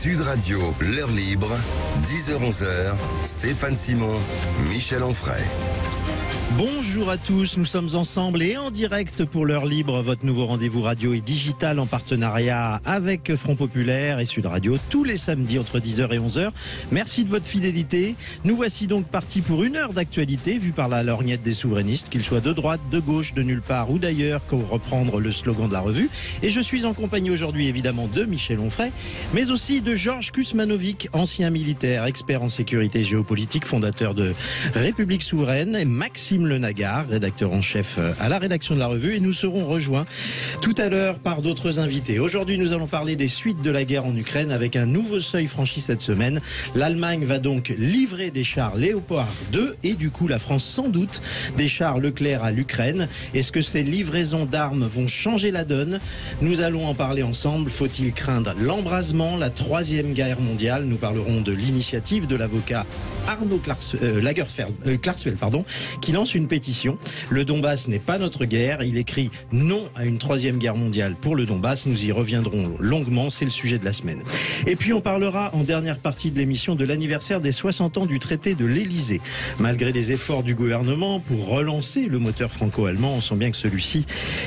Sud Radio, l'heure libre, 10h-11h, Stéphane Simon, Michel Onfray. Bonjour à tous, nous sommes ensemble et en direct pour l'heure libre, votre nouveau rendez-vous radio et digital en partenariat avec Front Populaire et Sud Radio tous les samedis entre 10h et 11h. Merci de votre fidélité. Nous voici donc partis pour une heure d'actualité vue par la lorgnette des souverainistes, qu'ils soient de droite, de gauche, de nulle part ou d'ailleurs, pour reprendre le slogan de la revue. Et je suis en compagnie aujourd'hui évidemment de Michel Onfray, mais aussi de Georges Kuzmanovic, ancien militaire, expert en sécurité géopolitique, fondateur de République Souveraine, et Maxime Le Nagar, rédacteur en chef à la rédaction de la revue, et nous serons rejoints tout à l'heure par d'autres invités. Aujourd'hui, nous allons parler des suites de la guerre en Ukraine avec un nouveau seuil franchi cette semaine. L'Allemagne va donc livrer des chars Léopard 2 et du coup la France sans doute des chars Leclerc à l'Ukraine. Est-ce que ces livraisons d'armes vont changer la donne? Nous allons en parler ensemble. Faut-il craindre l'embrasement, la troisième guerre mondiale? Nous parlerons de l'initiative de l'avocat Arnaud Klarsfeld, qui lance une pétition. Le Donbass n'est pas notre guerre. Il écrit non à une troisième guerre mondiale pour le Donbass. Nous y reviendrons longuement. C'est le sujet de la semaine. Et puis on parlera en dernière partie de l'émission de l'anniversaire des 60 ans du traité de l'Elysée. Malgré les efforts du gouvernement pour relancer le moteur franco-allemand, on sent bien que celui-ci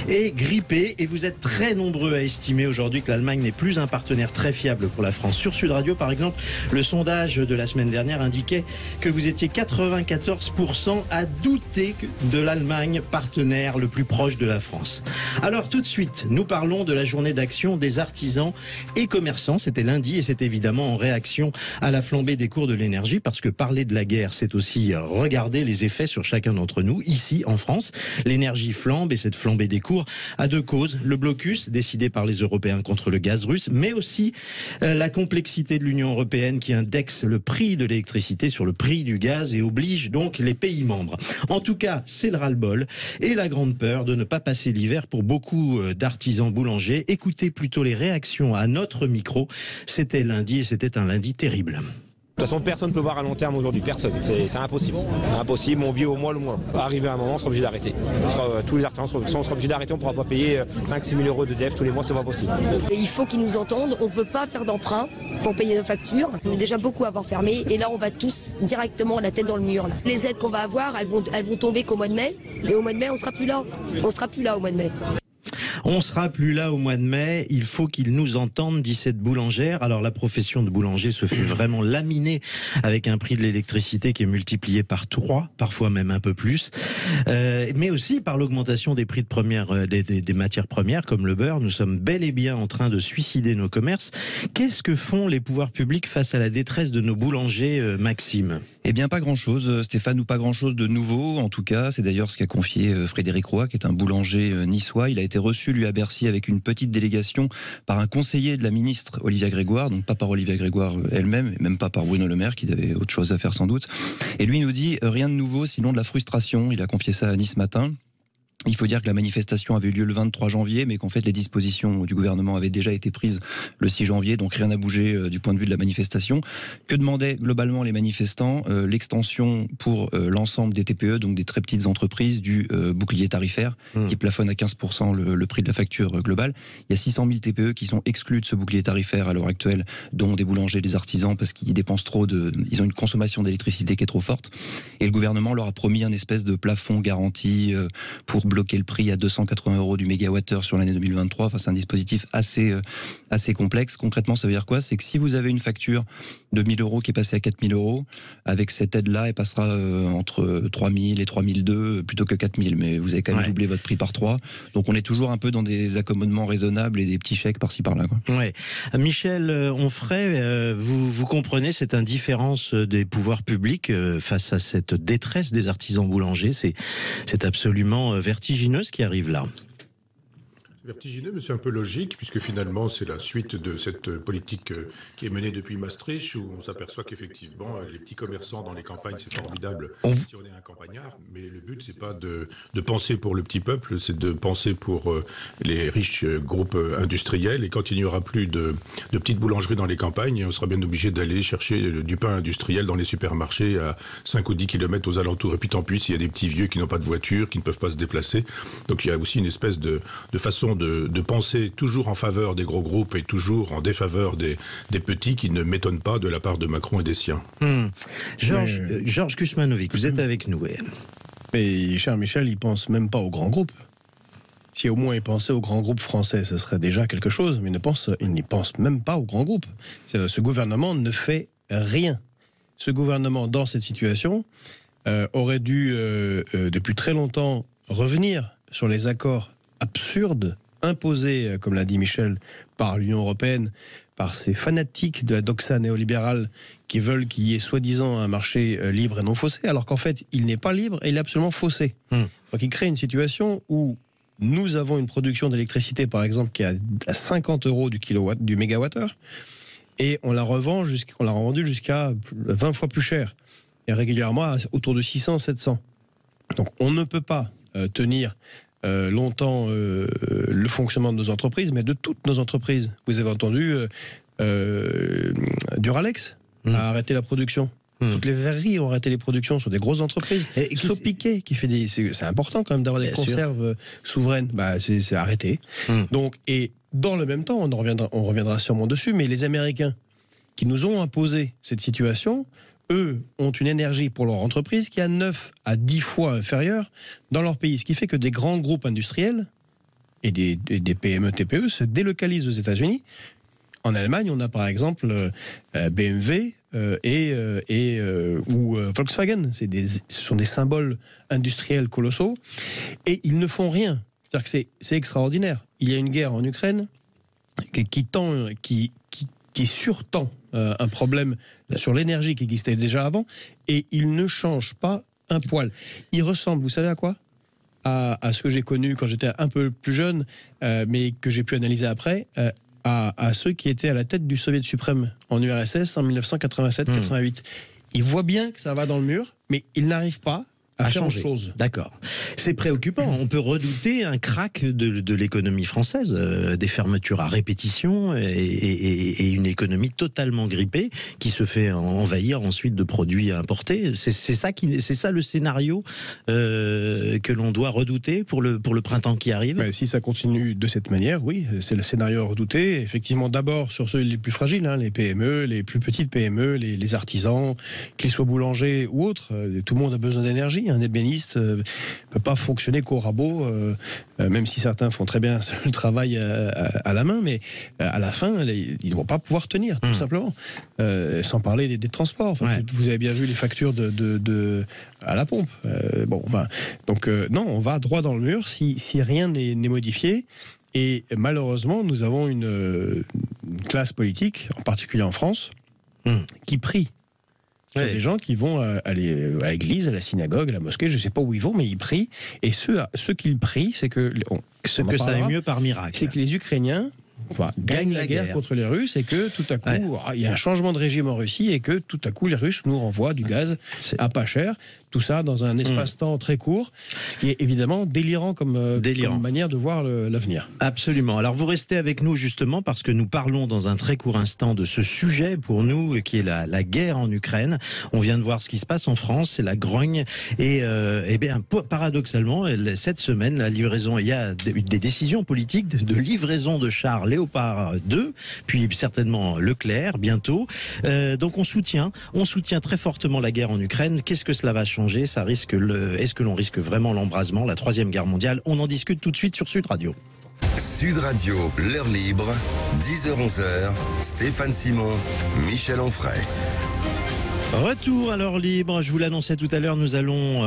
est grippé. Et vous êtes très nombreux à estimer aujourd'hui que l'Allemagne n'est plus un partenaire très fiable pour la France. Sur Sud Radio, par exemple, le sondage de la semaine dernière indiquait que vous étiez 94% à douter de l'Allemagne, partenaire le plus proche de la France. Alors tout de suite, nous parlons de la journée d'action des artisans et commerçants. C'était lundi et c'est évidemment en réaction à la flambée des cours de l'énergie, parce que parler de la guerre, c'est aussi regarder les effets sur chacun d'entre nous, ici en France. L'énergie flambe et cette flambée des cours a deux causes. Le blocus décidé par les Européens contre le gaz russe, mais aussi la complexité de l'Union européenne qui indexe le prix de l'électricité sur le prix du gaz et oblige donc les pays membres. En tout cas, c'est le ras-le-bol et la grande peur de ne pas passer l'hiver pour beaucoup d'artisans boulangers. Écoutez plutôt les réactions à notre micro. C'était lundi et c'était un lundi terrible. De toute façon, personne ne peut voir à long terme aujourd'hui, personne. C'est impossible. Impossible, on vit au mois le mois. Arrivé à un moment, on sera obligé d'arrêter. Tous les artisans seront obligés d'arrêter, on ne pourra pas payer 5-6 000 euros de DF tous les mois, c'est pas possible. Et il faut qu'ils nous entendent, on ne veut pas faire d'emprunt pour payer nos factures. On est déjà beaucoup à avoir fermé et là on va tous directement la tête dans le mur. Là. Les aides qu'on va avoir, elles vont tomber qu'au mois de mai. Et au mois de mai, on ne sera plus là. On ne sera plus là au mois de mai. On sera plus là au mois de mai, il faut qu'ils nous entendent, dit cette boulangère. Alors la profession de boulanger se fait vraiment laminer avec un prix de l'électricité qui est multiplié par 3, parfois même un peu plus, mais aussi par l'augmentation des prix de des matières premières comme le beurre. Nous sommes bel et bien en train de suicider nos commerces. Qu'est-ce que font les pouvoirs publics face à la détresse de nos boulangers, Maxime ? Eh bien, pas grand-chose, Stéphane, ou pas grand-chose de nouveau, en tout cas. C'est d'ailleurs ce qu'a confié Frédéric Roy, qui est un boulanger niçois. Il a été reçu, lui, à Bercy, avec une petite délégation par un conseiller de la ministre, Olivia Grégoire, donc pas par Olivia Grégoire elle-même, et même pas par Bruno Le Maire, qui avait autre chose à faire sans doute. Et lui nous dit rien de nouveau, sinon de la frustration. Il a confié ça à Nice Matin. Il faut dire que la manifestation avait eu lieu le 23 janvier, mais qu'en fait les dispositions du gouvernement avaient déjà été prises le 6 janvier, donc rien n'a bougé du point de vue de la manifestation. Que demandaient globalement les manifestants? L'extension pour l'ensemble des TPE, donc des très petites entreprises, du bouclier tarifaire, qui plafonne à 15% le prix de la facture globale. Il y a 600 000 TPE qui sont exclus de ce bouclier tarifaire à l'heure actuelle, dont des boulangers, des artisans, parce qu'ils dépensent ils ont une consommation d'électricité qui est trop forte. Et le gouvernement leur a promis un espèce de plafond garanti pour bloquer le prix à 280 € du mégawattheure sur l'année 2023. Enfin, c'est un dispositif assez complexe. Concrètement, ça veut dire quoi? C'est que si vous avez une facture de 1 000 € qui est passée à 4 000 €, avec cette aide-là, elle passera entre 3 000 et 3 200 plutôt que 4 000. Mais vous avez quand même doublé votre prix par 3. Donc on est toujours un peu dans des accommodements raisonnables et des petits chèques par-ci par-là, quoi. Ouais. Michel Onfray, vous comprenez cette indifférence des pouvoirs publics face à cette détresse des artisans boulangers. C'est absolument vertigineux ce qui arrive là. Vertigineux, mais c'est un peu logique, puisque finalement, c'est la suite de cette politique qui est menée depuis Maastricht, où on s'aperçoit qu'effectivement, les petits commerçants dans les campagnes, c'est formidable si on est un campagnard, mais le but, c'est pas de penser pour le petit peuple, c'est de penser pour les riches groupes industriels, et quand il n'y aura plus de petites boulangeries dans les campagnes, on sera bien obligé d'aller chercher du pain industriel dans les supermarchés à 5 ou 10 km aux alentours, et puis tant pis, s'il y a des petits vieux qui n'ont pas de voiture, qui ne peuvent pas se déplacer. Donc il y a aussi une espèce de façon façon de penser toujours en faveur des gros groupes et toujours en défaveur des petits qui ne m'étonnent pas de la part de Macron et des siens. Georges Kuzmanovic, vous êtes avec nous. Mais cher Michel, il pense même pas aux grands groupes. Si au moins il pensait aux grands groupes français, ce serait déjà quelque chose, mais il n'y pense même pas aux grands groupes. Ce gouvernement ne fait rien. Ce gouvernement, dans cette situation, aurait dû, depuis très longtemps, revenir sur les accords absurdes imposés, comme l'a dit Michel, par l'Union européenne, par ces fanatiques de la doxa néolibérale qui veulent qu'il y ait soi-disant un marché libre et non faussé, alors qu'en fait, il n'est pas libre et il est absolument faussé. Donc il crée une situation où nous avons une production d'électricité, par exemple, qui est à 50 € du mégawattheure, et on l'a revendu jusqu'à 20 fois plus cher, et régulièrement autour de 600, 700. Donc on ne peut pas tenir longtemps le fonctionnement de nos entreprises, mais de toutes nos entreprises. Vous avez entendu Duralex a arrêté la production. Toutes les verreries ont arrêté les productions sur des grosses entreprises. Sopiquet, qui fait c'est important quand même d'avoir des conserves souveraines. C'est arrêté. Donc, et dans le même temps, on reviendra sûrement dessus, mais les Américains qui nous ont imposé cette situation, eux, ont une énergie pour leur entreprise qui est à 9 à 10 fois inférieure dans leur pays. Ce qui fait que des grands groupes industriels et des PME, TPE se délocalisent aux États-Unis. En Allemagne, on a par exemple BMW ou Volkswagen. Ce sont des symboles industriels colossaux et ils ne font rien. C'est-à-dire que c'est extraordinaire. Il y a une guerre en Ukraine qui surtend un problème sur l'énergie qui existait déjà avant, et il ne change pas un poil. Il ressemble, vous savez à quoi ? À ce que j'ai connu quand j'étais un peu plus jeune, mais que j'ai pu analyser après, à ceux qui étaient à la tête du Soviet suprême en URSS en 1987-88. Ils voient bien que ça va dans le mur, mais ils n'arrivent pas à faire autre chose. D'accord. C'est préoccupant. On peut redouter un krach de l'économie française, des fermetures à répétition et une économie totalement grippée qui se fait envahir ensuite de produits importés. C'est ça le scénario que l'on doit redouter pour le printemps qui arrive. Si ça continue de cette manière, oui, c'est le scénario à redouter. Effectivement, d'abord sur ceux les plus fragiles, les PME, les plus petites PME, les artisans, qu'ils soient boulangers ou autres. Tout le monde a besoin d'énergie. Un ébéniste ne peut pas fonctionner qu'au rabot, même si certains font très bien le travail à la main, mais à la fin, ils ne vont pas pouvoir tenir, tout simplement. Sans parler des transports. Vous avez bien vu les factures à la pompe. Donc non, on va droit dans le mur si rien n'est modifié. Et malheureusement, nous avons une classe politique, en particulier en France, qui prie. Il y a des gens qui vont aller à l'église, à la synagogue, à la mosquée, je ne sais pas où ils vont, mais ils prient. Et ceux qu'ils prient, c'est que... ça aille mieux par miracle. C'est que les Ukrainiens gagnent la guerre contre les Russes et que tout à coup, il y a un changement de régime en Russie et que tout à coup, les Russes nous renvoient du gaz à pas cher. Tout ça dans un espace-temps très court, ce qui est évidemment délirant comme manière de voir l'avenir. Absolument. Alors vous restez avec nous justement parce que nous parlons dans un très court instant de ce sujet pour nous qui est la guerre en Ukraine. On vient de voir ce qui se passe en France, c'est la grogne et bien paradoxalement cette semaine il y a des décisions politiques de livraison de chars Léopard 2, puis certainement Leclerc bientôt. Donc on soutient très fortement la guerre en Ukraine. Qu'est-ce que cela va changer ? Est-ce que l'on risque vraiment l'embrasement, la Troisième Guerre mondiale ? On en discute tout de suite sur Sud Radio. Sud Radio, l'heure libre, 10h-11h, Stéphane Simon, Michel Onfray. Retour à l'heure libre, je vous l'annonçais tout à l'heure, nous allons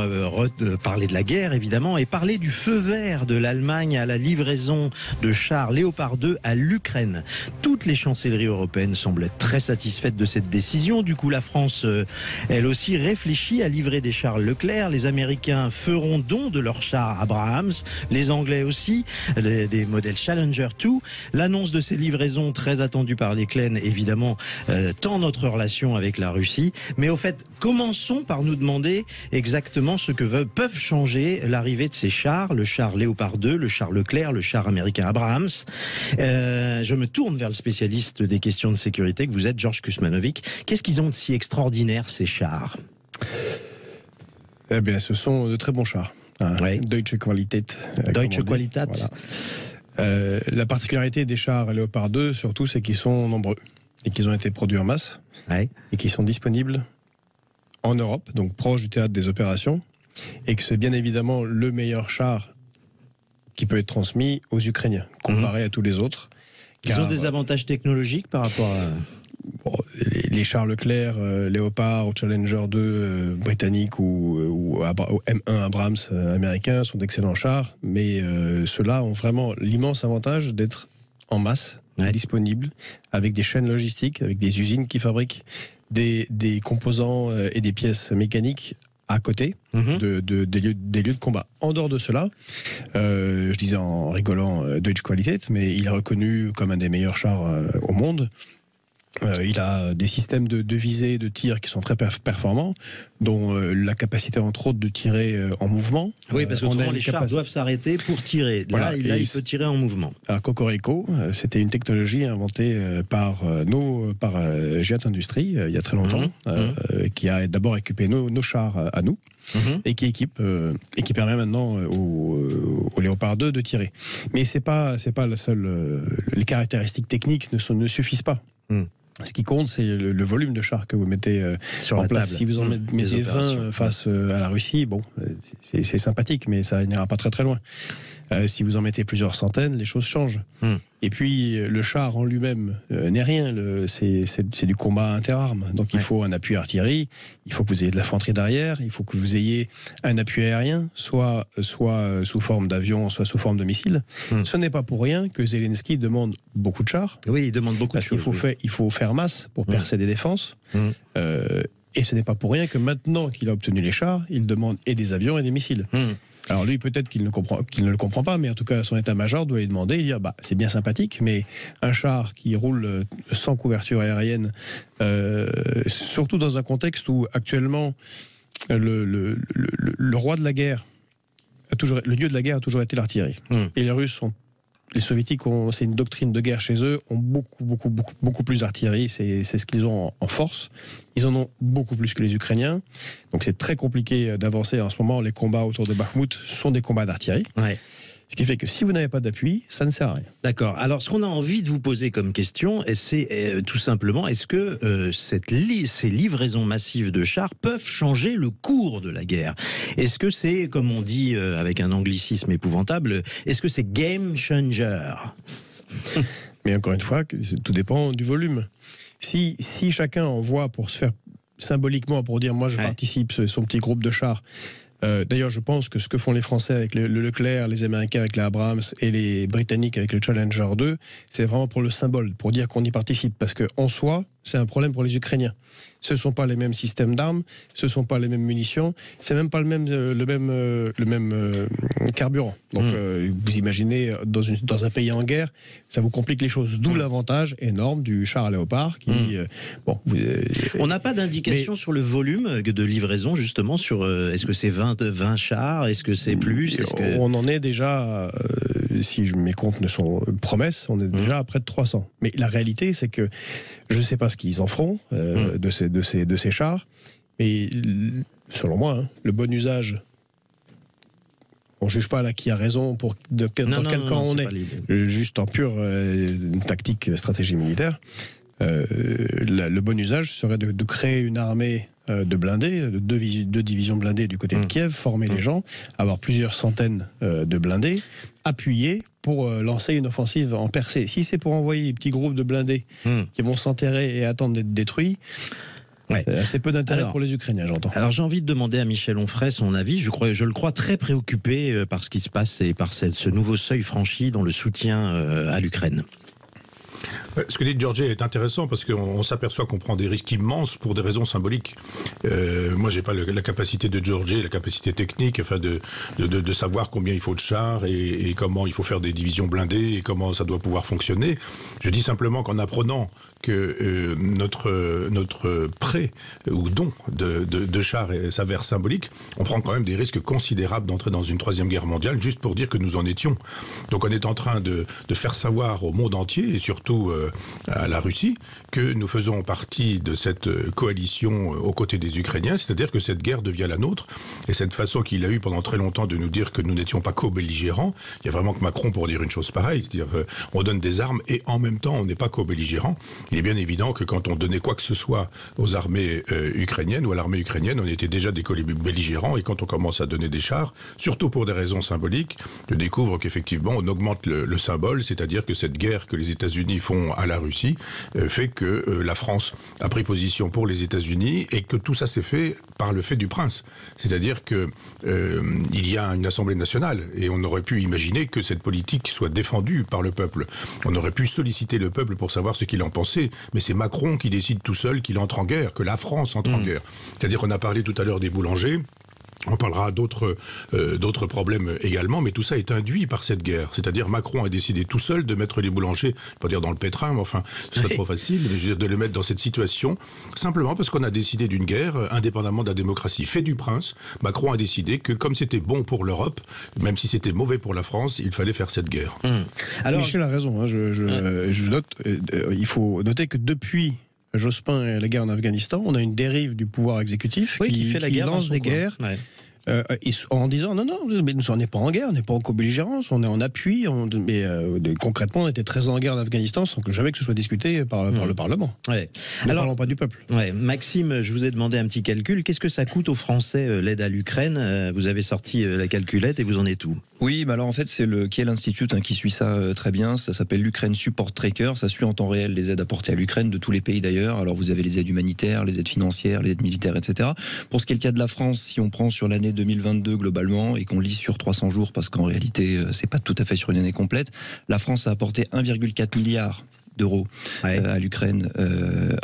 parler de la guerre évidemment et parler du feu vert de l'Allemagne à la livraison de chars Léopard 2 à l'Ukraine. Toutes les chancelleries européennes semblent être très satisfaites de cette décision. Du coup, la France, elle aussi, réfléchit à livrer des chars Leclerc. Les Américains feront don de leurs chars Abrams, les Anglais aussi, des modèles Challenger 2. L'annonce de ces livraisons très attendues par les Klein, évidemment, tend notre relation avec la Russie. Mais au fait, commençons par nous demander exactement ce que peuvent changer l'arrivée de ces chars, le char Léopard 2, le char Leclerc, le char américain Abrams. Je me tourne vers le spécialiste des questions de sécurité que vous êtes, Georges Kuzmanovic. Qu'est-ce qu'ils ont de si extraordinaire, ces chars ? Eh bien, ce sont de très bons chars. Deutsche Qualität. Deutsche Qualität. La particularité des chars Léopard 2, surtout, c'est qu'ils sont nombreux et qu'ils ont été produits en masse et qu'ils sont disponibles en Europe, donc proche du théâtre des opérations, et que c'est bien évidemment le meilleur char qui peut être transmis aux Ukrainiens, comparé à tous les autres. Ils ont des avantages technologiques par rapport à... Bon, les chars Leclerc, Léopard, Challenger 2 britanniques ou M1 Abrams américains sont d'excellents chars, mais ceux-là ont vraiment l'immense avantage d'être en masse, disponibles, avec des chaînes logistiques, avec des usines qui fabriquent des composants et des pièces mécaniques à côté des lieux de combat. En dehors de cela, je disais en rigolant Deutsche Qualität, mais il est reconnu comme un des meilleurs chars au monde. Il a des systèmes de visée et de tir qui sont très performants, dont la capacité entre autres de tirer en mouvement. Oui, parce que les chars doivent s'arrêter pour tirer. Là, il peut tirer en mouvement. À Cocorico, c'était une technologie inventée par Jet Industries il y a très longtemps, qui a d'abord équipé nos chars à nous. Et qui permet maintenant au Léopard 2 de tirer. Mais c'est pas la seule. Les caractéristiques techniques ne suffisent pas. Ce qui compte, c'est le volume de chars que vous mettez sur en place. Table. Si vous en mettez 20 face à la Russie, bon, c'est sympathique, mais ça n'ira pas très très loin. Si vous en mettez plusieurs centaines, les choses changent. Et puis, le char en lui-même n'est rien. C'est du combat interarmes. Donc, il faut un appui artillerie, il faut que vous ayez de l'infanterie derrière, il faut que vous ayez un appui aérien, soit sous forme d'avion, soit sous forme de missile. Ce n'est pas pour rien que Zelensky demande beaucoup de chars. Oui, il demande beaucoup de choses. Parce qu'il faut faire masse pour percer des défenses. Et ce n'est pas pour rien que maintenant qu'il a obtenu les chars, il demande et des avions et des missiles. Alors lui, peut-être qu'il ne le comprend pas, mais en tout cas, son état-major doit lui demander, dire, c'est bien sympathique, mais un char qui roule sans couverture aérienne, surtout dans un contexte où actuellement le roi de la guerre, le dieu de la guerre a toujours été l'artillerie. Et les soviétiques, c'est une doctrine de guerre chez eux, ont beaucoup plus d'artillerie, c'est ce qu'ils ont en force. Ils en ont beaucoup plus que les Ukrainiens. Donc c'est très compliqué d'avancer en ce moment. Les combats autour de Bakhmout sont des combats d'artillerie. Ce qui fait que si vous n'avez pas d'appui, ça ne sert à rien. D'accord. Alors, ce qu'on a envie de vous poser comme question, c'est tout simplement, est-ce que ces livraisons massives de chars peuvent changer le cours de la guerre? Est-ce que c'est, comme on dit avec un anglicisme épouvantable, est-ce que c'est game changer? Mais encore une fois, tout dépend du volume. Si chacun envoie pour se faire symboliquement, pour dire moi je participe, son petit groupe de chars. D'ailleurs, je pense que ce que font les Français avec le Leclerc, les Américains avec les Abrams et les Britanniques avec le Challenger 2, c'est vraiment pour le symbole, pour dire qu'on y participe. Parce qu'en soi, c'est un problème pour les Ukrainiens. Ce ne sont pas les mêmes systèmes d'armes, ce ne sont pas les mêmes munitions, c'est même pas le même carburant. Donc, vous imaginez, dans un pays en guerre, ça vous complique les choses. D'où l'avantage énorme du char Léopard. On n'a pas d'indication sur le volume de livraison, justement, sur est-ce que c'est 20 chars, est-ce que c'est plus On en est déjà, si mes comptes ne sont promesses, on est déjà à près de 300. Mais la réalité, c'est que je ne sais pas ce qu'ils en feront de ces chars, mais selon moi, le bon usage, on ne juge pas là qui a raison, dans quel camp on est. Juste en pure tactique, stratégie militaire. Le bon usage serait de créer une armée de blindés, deux divisions blindées du côté de Kiev, former les gens, avoir plusieurs centaines de blindés, appuyer pour lancer une offensive en percée. Si c'est pour envoyer des petits groupes de blindés qui vont s'enterrer et attendre d'être détruits, assez peu d'intérêt pour les Ukrainiens, j'entends. Alors j'ai envie de demander à Michel Onfray son avis. Je le crois très préoccupé par ce qui se passe et par ce nouveau seuil franchi dans le soutien à l'Ukraine. Ce que dit Georges est intéressant parce qu'on s'aperçoit qu'on prend des risques immenses pour des raisons symboliques. Moi, j'ai pas la capacité de Georges, la capacité technique, enfin de savoir combien il faut de chars et comment il faut faire des divisions blindées et comment ça doit pouvoir fonctionner. Je dis simplement qu'en apprenant que notre prêt ou don de chars s'avère symbolique, on prend quand même des risques considérables d'entrer dans une troisième guerre mondiale juste pour dire que nous en étions. Donc on est en train de faire savoir au monde entier et surtout à la Russie, que nous faisons partie de cette coalition aux côtés des Ukrainiens, c'est-à-dire que cette guerre devient la nôtre, et cette façon qu'il a eu pendant très longtemps de nous dire que nous n'étions pas co-belligérants, il y a vraiment que Macron pour dire une chose pareille, c'est-à-dire on donne des armes et en même temps on n'est pas co-belligérants. Il est bien évident que quand on donnait quoi que ce soit aux armées ukrainiennes ou à l'armée ukrainienne, on était déjà des co-belligérants, et quand on commence à donner des chars, surtout pour des raisons symboliques, je découvre qu'effectivement on augmente le symbole, c'est-à-dire que cette guerre que les États-Unis font à la Russie fait que la France a pris position pour les États-Unis et que tout ça s'est fait par le fait du prince. C'est-à-dire que il y a une Assemblée nationale et on aurait pu imaginer que cette politique soit défendue par le peuple. On aurait pu solliciter le peuple pour savoir ce qu'il en pensait, mais c'est Macron qui décide tout seul qu'il entre en guerre, que la France entre en guerre. C'est-à-dire qu'on a parlé tout à l'heure des boulangers. On parlera d'autres problèmes également, mais tout ça est induit par cette guerre. C'est-à-dire Macron a décidé tout seul de mettre les boulangers, pas dire dans le pétrin, mais enfin, ce serait trop facile, mais je veux dire de les mettre dans cette situation, simplement parce qu'on a décidé d'une guerre indépendamment de la démocratie. Fait du prince, Macron a décidé que comme c'était bon pour l'Europe, même si c'était mauvais pour la France, il fallait faire cette guerre. Alors, Michel a raison, hein, je note, il faut noter que depuis Jospin et la guerre en Afghanistan, on a une dérive du pouvoir exécutif qui fait la guerre, lance des guerres. Ouais. En disant non, mais nous on n'est pas en guerre, on n'est pas en co-belligérance, on est en appui, mais concrètement on était très en guerre en Afghanistan sans que jamais que ce soit discuté par le Parlement. Ouais. Ne parlons pas du peuple. Ouais. Maxime, je vous ai demandé un petit calcul. Qu'est-ce que ça coûte aux Français l'aide à l'Ukraine? Vous avez sorti la calculette et vous en êtes où? Oui, mais alors en fait c'est le Kiel Institute qui suit ça très bien. Ça s'appelle l'Ukraine Support Tracker. Ça suit en temps réel les aides apportées à l'Ukraine de tous les pays d'ailleurs. Alors vous avez les aides humanitaires, les aides financières, les aides militaires, etc. Pour ce qui est le cas de la France, si on prend sur l'année 2022 globalement et qu'on lit sur 300 jours, parce qu'en réalité c'est pas tout à fait sur une année complète, la France a apporté 1,4 milliard d'euros à l'Ukraine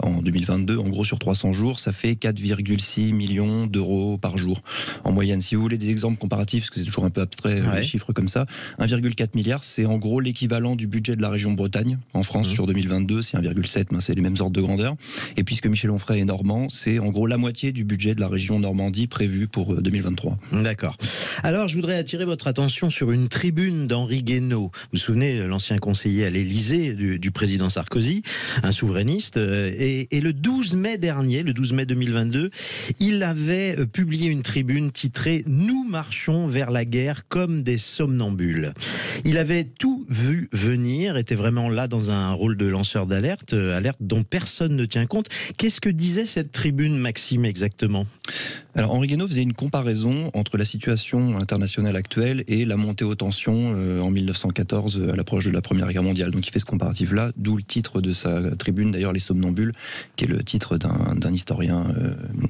en 2022. En gros, sur 300 jours, ça fait 4,6 millions d'euros par jour en moyenne. Si vous voulez des exemples comparatifs, parce que c'est toujours un peu abstrait, les chiffres comme ça, 1,4 milliard, c'est en gros l'équivalent du budget de la région Bretagne en France sur 2022. C'est 1,7, mais c'est les mêmes ordres de grandeur. Et puisque Michel Onfray est normand, c'est en gros la moitié du budget de la région Normandie prévu pour 2023. D'accord. Alors, je voudrais attirer votre attention sur une tribune d'Henri Guénaud. Vous vous souvenez, l'ancien conseiller à l'Élysée du président Sarkozy, un souverainiste, et le 12 mai dernier, le 12 mai 2022, il avait publié une tribune titrée « Nous marchons vers la guerre comme des somnambules ». Il avait tout vu venir, était vraiment là dans un rôle de lanceur d'alerte, alerte dont personne ne tient compte. Qu'est-ce que disait cette tribune, Maxime, exactement ? Alors Henri Guénaud faisait une comparaison entre la situation internationale actuelle et la montée aux tensions en 1914 à l'approche de la Première Guerre mondiale. Donc il fait ce comparatif-là, d'où le titre de sa tribune, d'ailleurs Les Somnambules, qui est le titre d'un historien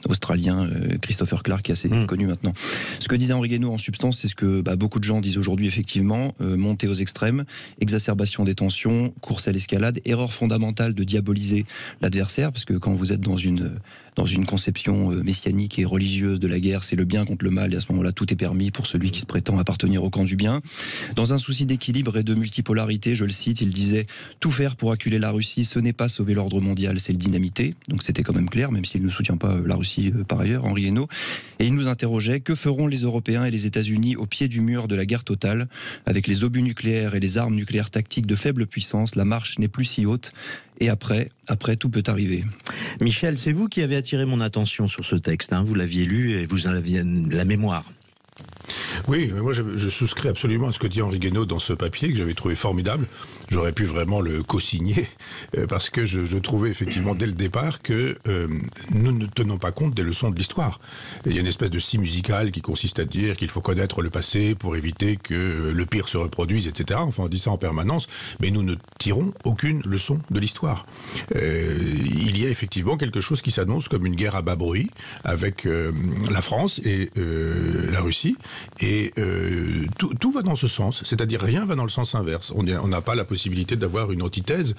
australien, Christopher Clark, qui est assez connu maintenant. Ce que disait Henri Guénaud en substance, c'est ce que beaucoup de gens disent aujourd'hui effectivement, montée aux extrêmes, exacerbation des tensions, course à l'escalade, erreur fondamentale de diaboliser l'adversaire, parce que quand vous êtes dans une conception messianique et religieuse de la guerre, c'est le bien contre le mal, et à ce moment-là, tout est permis pour celui qui se prétend appartenir au camp du bien. Dans un souci d'équilibre et de multipolarité, je le cite, il disait « Tout faire pour acculer la Russie, ce n'est pas sauver l'ordre mondial, c'est le dynamiter ». Donc c'était quand même clair, même s'il ne soutient pas la Russie par ailleurs, Henri Guénaud. Et il nous interrogeait « Que feront les Européens et les États-Unis au pied du mur de la guerre totale ? Avec les obus nucléaires et les armes nucléaires tactiques de faible puissance, la marche n'est plus si haute. Et après, tout peut arriver. » Michel, c'est vous qui avez attiré mon attention sur ce texte. Vous l'aviez lu et vous en aviez la mémoire. Oui, mais moi je souscris absolument à ce que dit Henri Guénaud dans ce papier que j'avais trouvé formidable. J'aurais pu vraiment le co-signer parce que je trouvais effectivement dès le départ que nous ne tenons pas compte des leçons de l'histoire. Il y a une espèce de scie musicale qui consiste à dire qu'il faut connaître le passé pour éviter que le pire se reproduise, etc. Enfin, on dit ça en permanence, mais nous ne tirons aucune leçon de l'histoire. Il y a effectivement quelque chose qui s'annonce comme une guerre à bas bruit avec la France et la Russie. Et tout va dans ce sens, c'est-à-dire rien va dans le sens inverse. On n'a pas la possibilité d'avoir une antithèse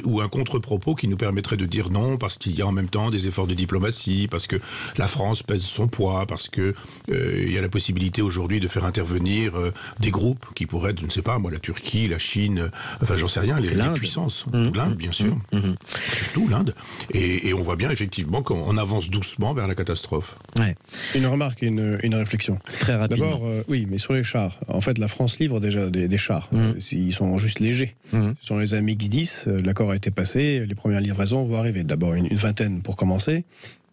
ou un contre-propos qui nous permettrait de dire non parce qu'il y a en même temps des efforts de diplomatie, parce que la France pèse son poids, parce que il y a la possibilité aujourd'hui de faire intervenir des groupes qui pourraient être, je ne sais pas moi, la Turquie, la Chine, enfin j'en sais rien, les puissances, l'Inde bien sûr, surtout l'Inde. Et on voit bien effectivement qu'on avance doucement vers la catastrophe. Ouais. Une remarque et une réflexion. Très rapidement. chars. Oui, mais sur les chars, en fait, la France livre déjà des chars. Ils sont juste légers. Ce sont les AMX-10. L'accord a été passé. Les premières livraisons vont arriver. D'abord une vingtaine pour commencer.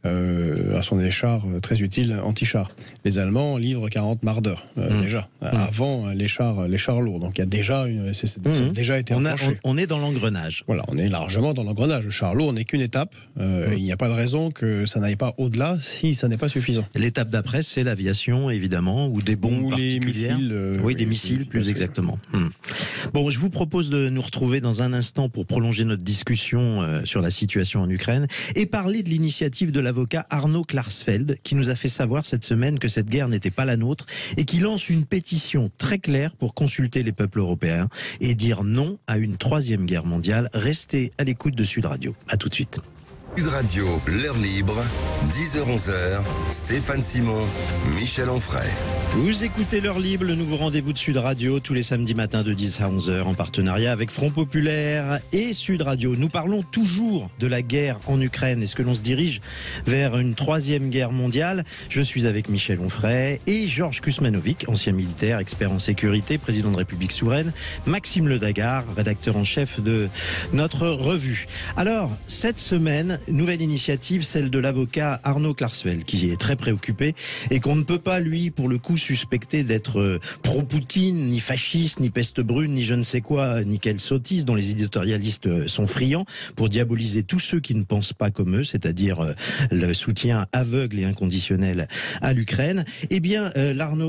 Ce sont des chars très utiles anti-chars. Les Allemands livrent 40 Marder déjà, avant les chars lourds. Donc il y a déjà ça a déjà été enclenché. On est dans l'engrenage. Voilà, on est largement dans l'engrenage. Le char lourd n'est qu'une étape. Il n'y a pas de raison que ça n'aille pas au-delà si ça n'est pas suffisant. L'étape d'après, c'est l'aviation, évidemment, ou des bombes particulières. Des missiles, plus exactement. Bon, je vous propose de nous retrouver dans un instant pour prolonger notre discussion sur la situation en Ukraine et parler de l'initiative de l'avocat Arnaud Klarsfeld, qui nous a fait savoir cette semaine que cette guerre n'était pas la nôtre et qui lance une pétition très claire pour consulter les peuples européens et dire non à une troisième guerre mondiale. Restez à l'écoute de Sud Radio. À tout de suite. Sud Radio, l'heure libre, 10h-11h, Stéphane Simon, Michel Onfray. Vous écoutez l'heure libre, le nouveau rendez-vous de Sud Radio, tous les samedis matins de 10 à 11h, en partenariat avec Front Populaire et Sud Radio. Nous parlons toujours de la guerre en Ukraine. Est-ce que l'on se dirige vers une troisième guerre mondiale? Je suis avec Michel Onfray et Georges Kusmanovic, ancien militaire, expert en sécurité, président de République Souveraine, Maxime Ledagar, rédacteur en chef de notre revue. Alors, cette semaine, nouvelle initiative, celle de l'avocat Arnaud Klarsfeld, qui est très préoccupé et qu'on ne peut pas, lui, pour le coup, suspecté d'être pro-Poutine, ni fasciste, ni peste brune, ni je ne sais quoi, ni quelle sottise dont les éditorialistes sont friands pour diaboliser tous ceux qui ne pensent pas comme eux, c'est-à-dire le soutien aveugle et inconditionnel à l'Ukraine. Eh bien,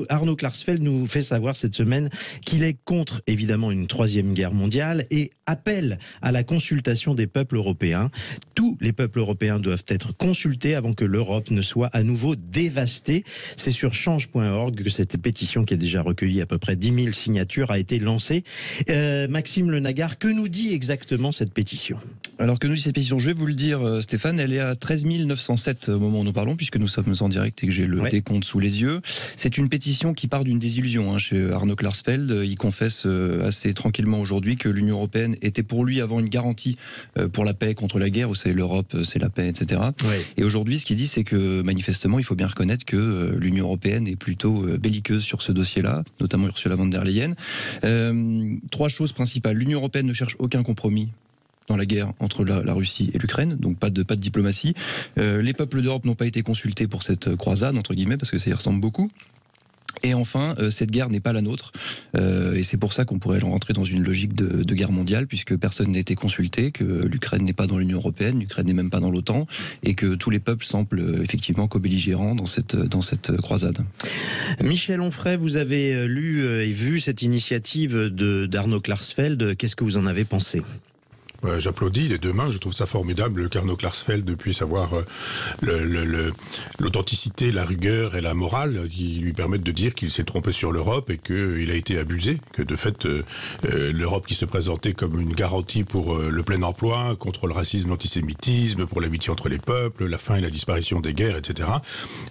Arnaud Klarsfeld nous fait savoir cette semaine qu'il est contre, évidemment, une troisième guerre mondiale et appelle à la consultation des peuples européens. Tous les peuples européens doivent être consultés avant que l'Europe ne soit à nouveau dévastée. C'est sur change.org que cette pétition, qui a déjà recueilli à peu près 10 000 signatures, a été lancée. Maxime Lenagar, que nous dit exactement cette pétition? Alors, que nous dit cette pétition? Je vais vous le dire, Stéphane, elle est à 13 907 au moment où nous parlons, puisque nous sommes en direct et que j'ai le décompte sous les yeux. C'est une pétition qui part d'une désillusion chez Arnaud Klarsfeld. Il confesse assez tranquillement aujourd'hui que l'Union européenne était pour lui avant une garantie pour la paix contre la guerre. Vous savez, l'Europe, c'est la paix, etc. Et aujourd'hui, ce qu'il dit, c'est que manifestement, il faut bien reconnaître que l'Union européenne est plutôt belliqueuse sur ce dossier-là, notamment Ursula von der Leyen. 3 choses principales. L'Union européenne ne cherche aucun compromis dans la guerre entre la Russie et l'Ukraine, donc pas de diplomatie. Les peuples d'Europe n'ont pas été consultés pour cette croisade, entre guillemets, parce que ça y ressemble beaucoup. Et enfin, cette guerre n'est pas la nôtre, et c'est pour ça qu'on pourrait rentrer dans une logique de guerre mondiale, puisque personne n'a été consulté, que l'Ukraine n'est pas dans l'Union européenne, l'Ukraine n'est même pas dans l'OTAN, et que tous les peuples semblent effectivement co-belligérants dans cette croisade. Michel Onfray, vous avez lu et vu cette initiative d'Arnaud Klarsfeld, qu'est-ce que vous en avez pensé ? J'applaudis les deux mains, je trouve ça formidable qu'Arnaud Klarsfeld puisse avoir l'authenticité, la rigueur et la morale qui lui permettent de dire qu'il s'est trompé sur l'Europe et qu'il a été abusé, que de fait l'Europe qui se présentait comme une garantie pour le plein emploi, contre le racisme, l'antisémitisme, pour l'amitié entre les peuples, la fin et la disparition des guerres, etc.,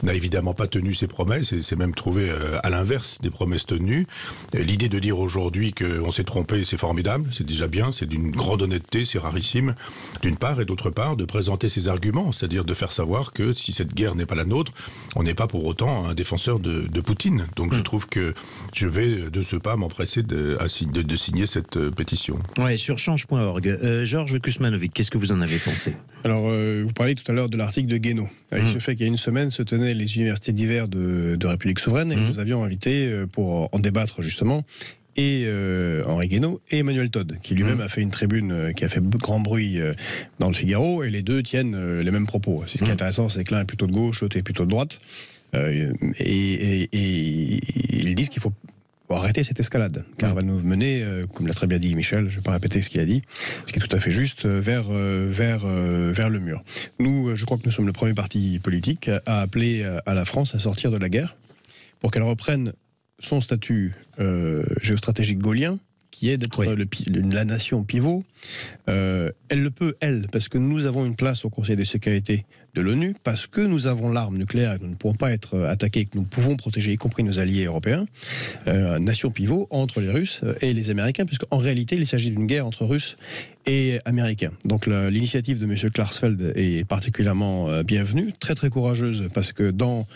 n'a évidemment pas tenu ses promesses et s'est même trouvé à l'inverse des promesses tenues. L'idée de dire aujourd'hui qu'on s'est trompé, c'est formidable, c'est déjà bien, c'est d'une grande honnêteté, c'est rarissime, d'une part, et d'autre part, de présenter ses arguments, c'est-à-dire de faire savoir que si cette guerre n'est pas la nôtre, on n'est pas pour autant un défenseur de Poutine. Donc je trouve que je vais de ce pas m'empresser de signer cette pétition. Ouais, sur change.org. Georges Kusmanovic, qu'est-ce que vous en avez pensé ? Alors, vous parliez tout à l'heure de l'article de Guénaud. Il se fait qu'il y a une semaine se tenaient les universités d'hiver de République Souveraine, et nous avions invité pour en débattre justement et Henri Guénaud et Emmanuel Todd, qui lui-même a fait une tribune qui a fait grand bruit dans le Figaro, et les deux tiennent les mêmes propos. Ce qui est intéressant, c'est que l'un est plutôt de gauche, l'autre est plutôt de droite, et ils disent qu'il faut arrêter cette escalade, car elle va nous mener, comme l'a très bien dit Michel, je ne vais pas répéter ce qu'il a dit, ce qui est tout à fait juste, vers le mur. Nous, je crois que nous sommes le premier parti politique à appeler à la France à sortir de la guerre, pour qu'elle reprenne son statut géostratégique gaulien, qui est d'être la nation pivot. Elle le peut, parce que nous avons une place au Conseil de sécurité de l'ONU, parce que nous avons l'arme nucléaire et que nous ne pourrons pas être attaqués, que nous pouvons protéger, y compris nos alliés européens. Nation pivot entre les Russes et les Américains, puisqu'en réalité, il s'agit d'une guerre entre Russes et Américains. Donc l'initiative de M. Klarsfeld est particulièrement bienvenue, très très courageuse, parce que dans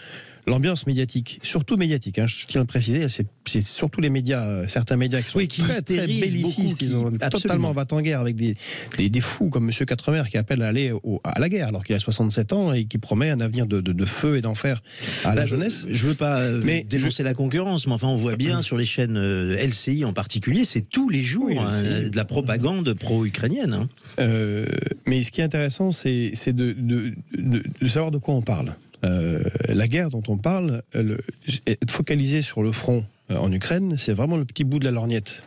l'ambiance médiatique, surtout médiatique, je tiens à le préciser, c'est surtout les médias, certains médias qui sont très bellicistes, ils ont totalement va-t-en-guerre avec des fous comme Monsieur Quatremer qui appelle à aller à la guerre alors qu'il a 67 ans et qui promet un avenir de feu et d'enfer à la jeunesse. Je veux pas dénoncer la concurrence, mais enfin on voit bien sur les chaînes LCI en particulier, c'est tous les jours de la propagande pro-ukrainienne. Mais ce qui est intéressant, c'est de savoir de quoi on parle. La guerre dont on parle, être focalisé sur le front en Ukraine, c'est vraiment le petit bout de la lorgnette.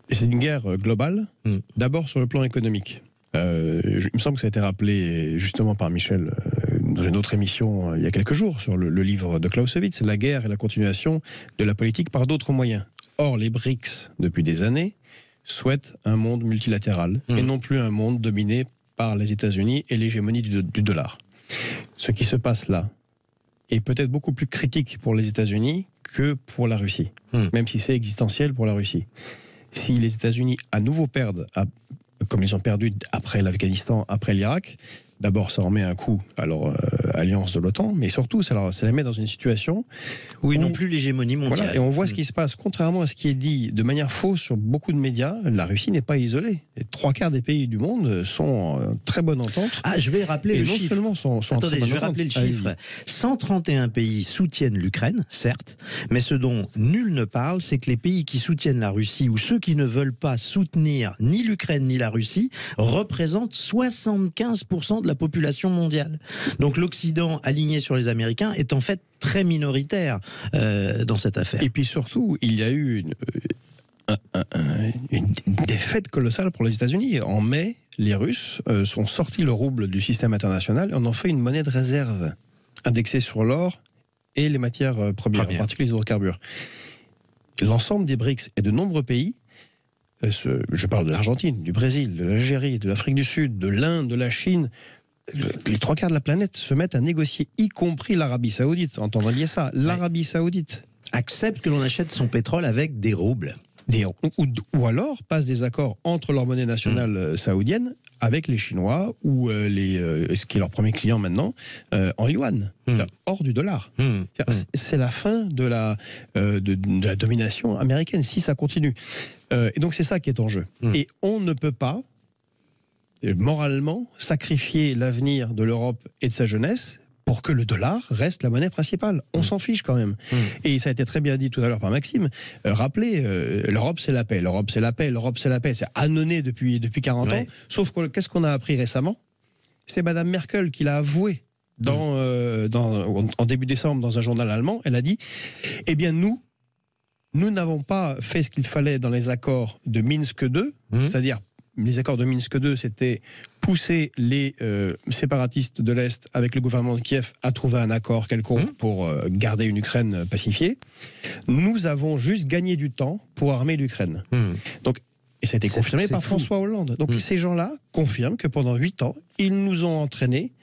Et c'est une guerre globale, d'abord sur le plan économique. Il me semble que ça a été rappelé justement par Michel dans une autre émission il y a quelques jours sur le livre de Clausewitz, la guerre et la continuation de la politique par d'autres moyens. Or, les BRICS, depuis des années, souhaitent un monde multilatéral et non plus un monde dominé par les États-Unis et l'hégémonie du dollar. Ce qui se passe là est peut-être beaucoup plus critique pour les États-Unis que pour la Russie, même si c'est existentiel pour la Russie. Si les États-Unis à nouveau perdent, comme ils ont perdu après l'Afghanistan, après l'Irak, d'abord ça en met un coup à leur alliance de l'OTAN, mais surtout ça les met dans une situation où ils n'ont plus l'hégémonie mondiale. Voilà, et on voit ce qui se passe, contrairement à ce qui est dit de manière fausse sur beaucoup de médias, la Russie n'est pas isolée. Les 3/4 des pays du monde sont en très bonne entente. Je vais rappeler le chiffre. Non seulement sont Attendez, je vais rappeler le chiffre. 131 pays soutiennent l'Ukraine, certes, mais ce dont nul ne parle, c'est que les pays qui soutiennent la Russie ou ceux qui ne veulent pas soutenir ni l'Ukraine ni la Russie représentent 75% de la population mondiale. Donc l'Occident aligné sur les Américains est en fait très minoritaire dans cette affaire. Et puis surtout, il y a eu une défaite colossale pour les États-Unis. En mai, les Russes sont sortis le rouble du système international et en ont fait une monnaie de réserve indexée sur l'or et les matières premières, en particulier les hydrocarbures. L'ensemble des BRICS et de nombreux pays, je parle de l'Argentine, du Brésil, de l'Algérie, de l'Afrique du Sud, de l'Inde, de la Chine, les 3/4 de la planète se mettent à négocier, y compris l'Arabie Saoudite. Entendez ça, l'Arabie Saoudite accepte que l'on achète son pétrole avec des roubles. Ou alors passe des accords entre leur monnaie nationale saoudienne avec les Chinois ou ce qui est leur premier client maintenant, en yuan, hors du dollar. C'est la fin de la domination américaine, si ça continue. Et donc c'est ça qui est en jeu. Et on ne peut pas, moralement, sacrifier l'avenir de l'Europe et de sa jeunesse pour que le dollar reste la monnaie principale. On s'en fiche quand même. Et ça a été très bien dit tout à l'heure par Maxime. Rappelez, l'Europe c'est la paix, l'Europe c'est la paix, l'Europe c'est la paix. C'est annonné depuis 40 ans. Sauf que qu'est-ce qu'on a appris récemment ? C'est Madame Merkel qui l'a avoué en début décembre dans un journal allemand. Elle a dit, eh bien nous n'avons pas fait ce qu'il fallait dans les accords de Minsk II, c'est-à-dire les accords de Minsk II, c'était pousser les séparatistes de l'Est avec le gouvernement de Kiev à trouver un accord quelconque pour garder une Ukraine pacifiée. Nous avons juste gagné du temps pour armer l'Ukraine. Donc, et ça a été confirmé par François Hollande. Donc ces gens-là confirment que pendant 8 ans, ils nous ont entraînés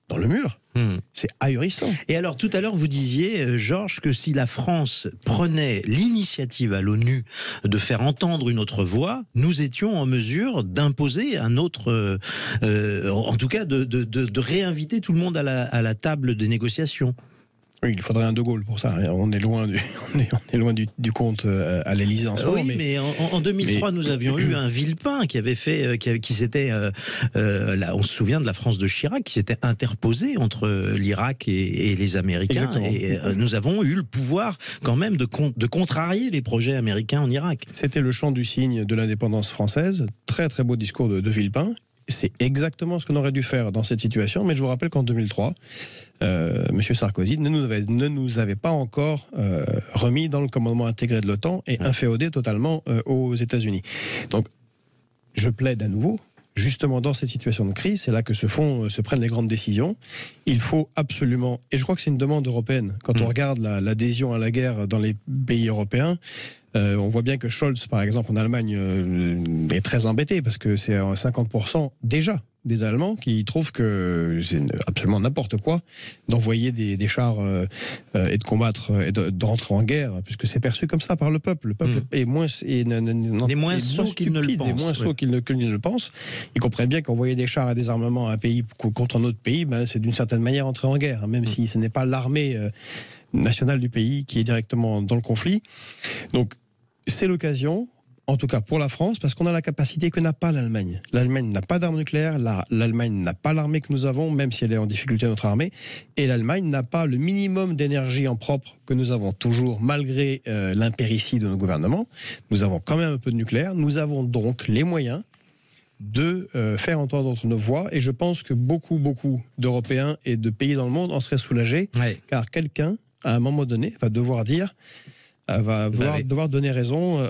dans le mur. C'est ahurissant. Et alors, tout à l'heure, vous disiez, Georges, que si la France prenait l'initiative à l'ONU de faire entendre une autre voix, nous étions en mesure d'imposer un autre... en tout cas, de réinviter tout le monde à la table des négociations. Oui, il faudrait un De Gaulle pour ça. On est loin du compte à l'Élysée en ce moment. Oui, mais en 2003, nous avions eu un Villepin qui avait fait, qui s'était, on se souvient de la France de Chirac, qui s'était interposé entre l'Irak et les Américains. Exactement. Et nous avons eu le pouvoir quand même de contrarier les projets américains en Irak. C'était le chant du cygne de l'indépendance française. Très très beau discours de Villepin. C'est exactement ce qu'on aurait dû faire dans cette situation, mais je vous rappelle qu'en 2003, M. Sarkozy ne nous avait pas encore remis dans le commandement intégré de l'OTAN et inféodé totalement aux États-Unis. Donc, je plaide à nouveau, justement dans cette situation de crise, c'est là que se prennent les grandes décisions. Il faut absolument, et je crois que c'est une demande européenne, quand on regarde l'adhésion à la guerre dans les pays européens, on voit bien que Scholz, par exemple, en Allemagne, est très embêté parce que c'est à 50% déjà des Allemands qui trouvent que c'est absolument n'importe quoi d'envoyer des chars et de combattre et de rentrer en guerre, puisque c'est perçu comme ça par le peuple. Le peuple est moins sots qu'ils ne le pensent. Moins sots qu'ils ne le pensent. Ils comprennent bien qu'envoyer des chars et des armements à un pays contre un autre pays, c'est d'une certaine manière entrer en guerre, même si ce n'est pas l'armée nationale du pays qui est directement dans le conflit. Donc c'est l'occasion, en tout cas pour la France, parce qu'on a la capacité que n'a pas l'Allemagne. L'Allemagne n'a pas d'armes nucléaires, l'Allemagne n'a pas l'armée que nous avons, même si elle est en difficulté, notre armée, et l'Allemagne n'a pas le minimum d'énergie en propre que nous avons toujours, malgré l'impéritie de nos gouvernements. Nous avons quand même un peu de nucléaire, nous avons donc les moyens de faire entendre nos voix, et je pense que beaucoup d'Européens et de pays dans le monde en seraient soulagés, car quelqu'un, à un moment donné, va devoir dire... devoir donner raison,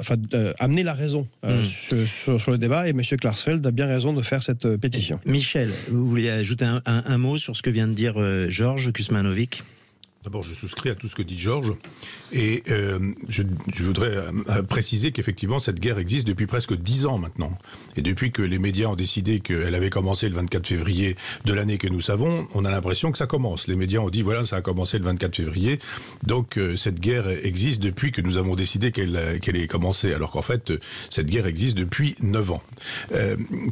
amener la raison sur le débat, et M. Klarsfeld a bien raison de faire cette pétition. Michel, vous vouliez ajouter un mot sur ce que vient de dire Georges Kuzmanovic ? D'abord, je souscris à tout ce que dit Georges, et je voudrais préciser qu'effectivement, cette guerre existe depuis presque 10 ans maintenant. Et depuis que les médias ont décidé qu'elle avait commencé le 24 février de l'année que nous savons, on a l'impression que ça commence. Les médias ont dit, voilà, ça a commencé le 24 février, donc cette guerre existe depuis que nous avons décidé qu'elle ait commencé, alors qu'en fait, cette guerre existe depuis 9 ans.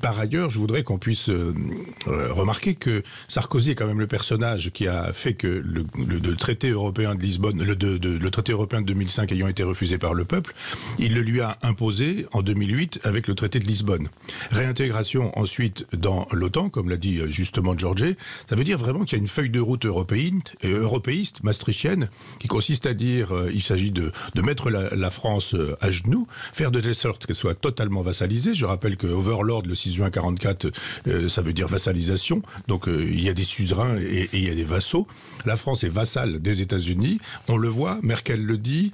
Par ailleurs, je voudrais qu'on puisse remarquer que Sarkozy est quand même le personnage qui a fait que le traité européen de Lisbonne, le traité européen de 2005 ayant été refusé par le peuple, il le lui a imposé en 2008 avec le traité de Lisbonne. Réintégration ensuite dans l'OTAN, comme l'a dit justement Georges, ça veut dire vraiment qu'il y a une feuille de route européiste, maastrichtienne, qui consiste à dire il s'agit de mettre la France à genoux, faire de telle sorte qu'elle soit totalement vassalisée. Je rappelle que Overlord, le 6 juin 1944, ça veut dire vassalisation, donc il y a des suzerains et il y a des vassaux. La France est vassale des États-Unis, on le voit, Merkel le dit,